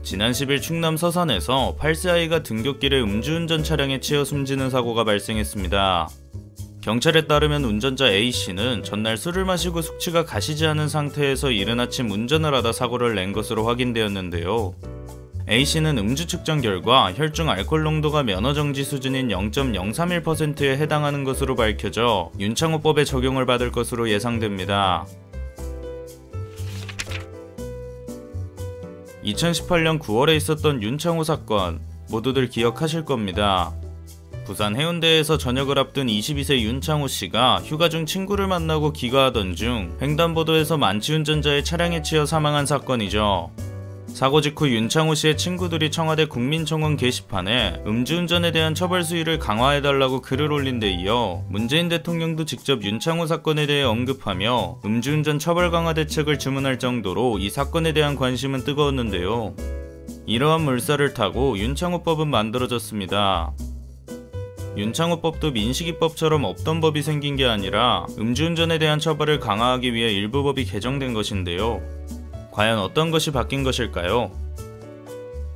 지난 10일 충남 서산에서 8세아이가 등굣길에 음주운전 차량에 치여 숨지는 사고가 발생했습니다. 경찰에 따르면 운전자 A씨는 전날 술을 마시고 숙취가 가시지 않은 상태에서 이른 아침 운전을 하다 사고를 낸 것으로 확인되었는데요. A씨는 음주 측정 결과 혈중 알코올 농도가 면허정지 수준인 0.031%에 해당하는 것으로 밝혀져 윤창호법에 적용을 받을 것으로 예상됩니다. 2018년 9월에 있었던 윤창호 사건 모두들 기억하실 겁니다. 부산 해운대에서 전역을 앞둔 22세 윤창호 씨가 휴가 중 친구를 만나고 귀가하던 중 횡단보도에서 만취운전자의 차량에 치여 사망한 사건이죠. 사고 직후 윤창호 씨의 친구들이 청와대 국민청원 게시판에 음주운전에 대한 처벌 수위를 강화해달라고 글을 올린 데 이어 문재인 대통령도 직접 윤창호 사건에 대해 언급하며 음주운전 처벌 강화 대책을 주문할 정도로 이 사건에 대한 관심은 뜨거웠는데요. 이러한 물살을 타고 윤창호법은 만들어졌습니다. 윤창호법도 민식이법처럼 없던 법이 생긴 게 아니라 음주운전에 대한 처벌을 강화하기 위해 일부 법이 개정된 것인데요. 과연 어떤 것이 바뀐 것일까요?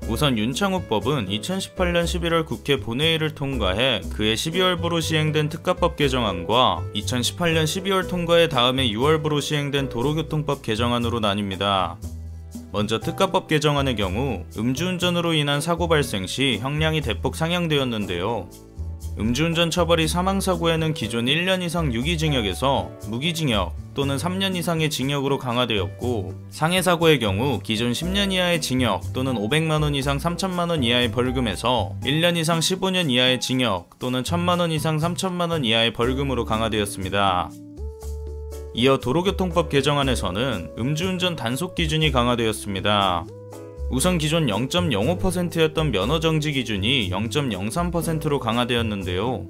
우선 윤창호법은 2018년 11월 국회 본회의를 통과해 그해 12월부로 시행된 특가법 개정안과 2018년 12월 통과해 다음해 6월부로 시행된 도로교통법 개정안으로 나뉩니다. 먼저 특가법 개정안의 경우 음주운전으로 인한 사고 발생 시 형량이 대폭 상향되었는데요. 음주운전 처벌이 사망사고에는 기존 1년 이상 유기징역에서 무기징역 또는 3년 이상의 징역으로 강화되었고, 상해사고의 경우 기존 10년 이하의 징역 또는 500만원 이상 3천만원 이하의 벌금에서 1년 이상 15년 이하의 징역 또는 1000만원 이상 3천만원 이하의 벌금으로 강화되었습니다. 이어 도로교통법 개정안에서는 음주운전 단속 기준이 강화되었습니다. 우선 기존 0.05%였던 면허정지 기준이 0.03%로 강화되었는데요.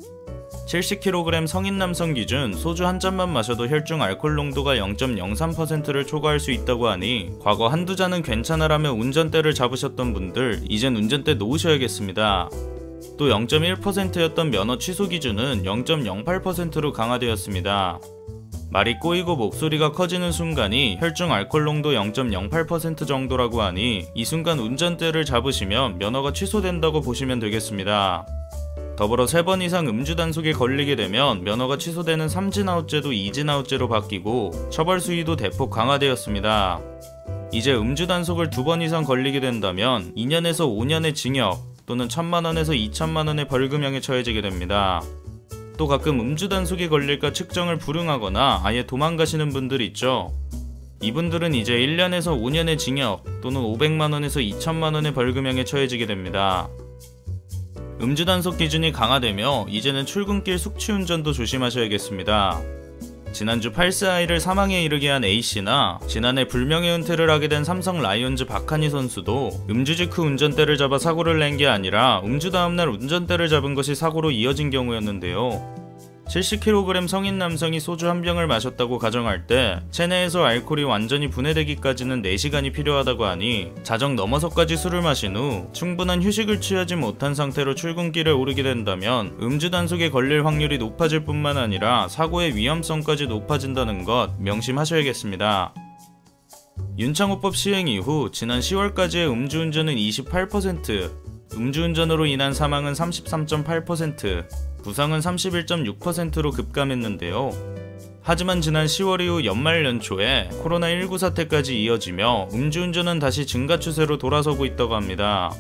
70kg 성인 남성 기준 소주 한 잔만 마셔도 혈중 알코올 농도가 0.03%를 초과할 수 있다고 하니 과거 한두 잔은 괜찮아라며 운전대를 잡으셨던 분들 이젠 운전대 놓으셔야겠습니다. 또 0.1%였던 면허 취소 기준은 0.08%로 강화되었습니다. 말이 꼬이고 목소리가 커지는 순간이 혈중 알코올 농도 0.08% 정도라고 하니 이 순간 운전대를 잡으시면 면허가 취소된다고 보시면 되겠습니다. 더불어 3번 이상 음주 단속에 걸리게 되면 면허가 취소되는 3진아웃제도 2진아웃제로 바뀌고 처벌 수위도 대폭 강화되었습니다. 이제 음주 단속을 2번 이상 걸리게 된다면 2년에서 5년의 징역 또는 1000만원에서 2천만원의 벌금형에 처해지게 됩니다. 또 가끔 음주 단속에 걸릴까 측정을 불응하거나 아예 도망가시는 분들 있죠. 이분들은 이제 1년에서 5년의 징역 또는 500만원에서 2천만원의 벌금형에 처해지게 됩니다. 음주 단속 기준이 강화되며 이제는 출근길 숙취운전도 조심하셔야겠습니다. 지난주 8세 아이를 사망에 이르게 한 A씨나 지난해 불명예 은퇴를 하게 된 삼성 라이온즈 박한희 선수도 음주 직후 운전대를 잡아 사고를 낸 게 아니라 음주 다음날 운전대를 잡은 것이 사고로 이어진 경우였는데요. 70kg 성인 남성이 소주 한 병을 마셨다고 가정할 때 체내에서 알코올이 완전히 분해되기까지는 4시간이 필요하다고 하니 자정 넘어서까지 술을 마신 후 충분한 휴식을 취하지 못한 상태로 출근길에 오르게 된다면 음주 단속에 걸릴 확률이 높아질 뿐만 아니라 사고의 위험성까지 높아진다는 것 명심하셔야겠습니다. 윤창호법 시행 이후 지난 10월까지의 음주운전은 28%, 음주운전으로 인한 사망은 33.8%, 부상은 31.6%로 급감했는데요. 하지만 지난 10월 이후 연말 연초에 코로나19 사태까지 이어지며 음주운전은 다시 증가 추세로 돌아서고 있다고 합니다.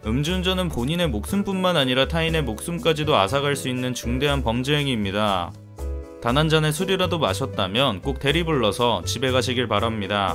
음주운전은 본인의 목숨뿐만 아니라 타인의 목숨까지도 앗아갈 수 있는 중대한 범죄 행위입니다. 단 한 잔의 술이라도 마셨다면 꼭 대리 불러서 집에 가시길 바랍니다.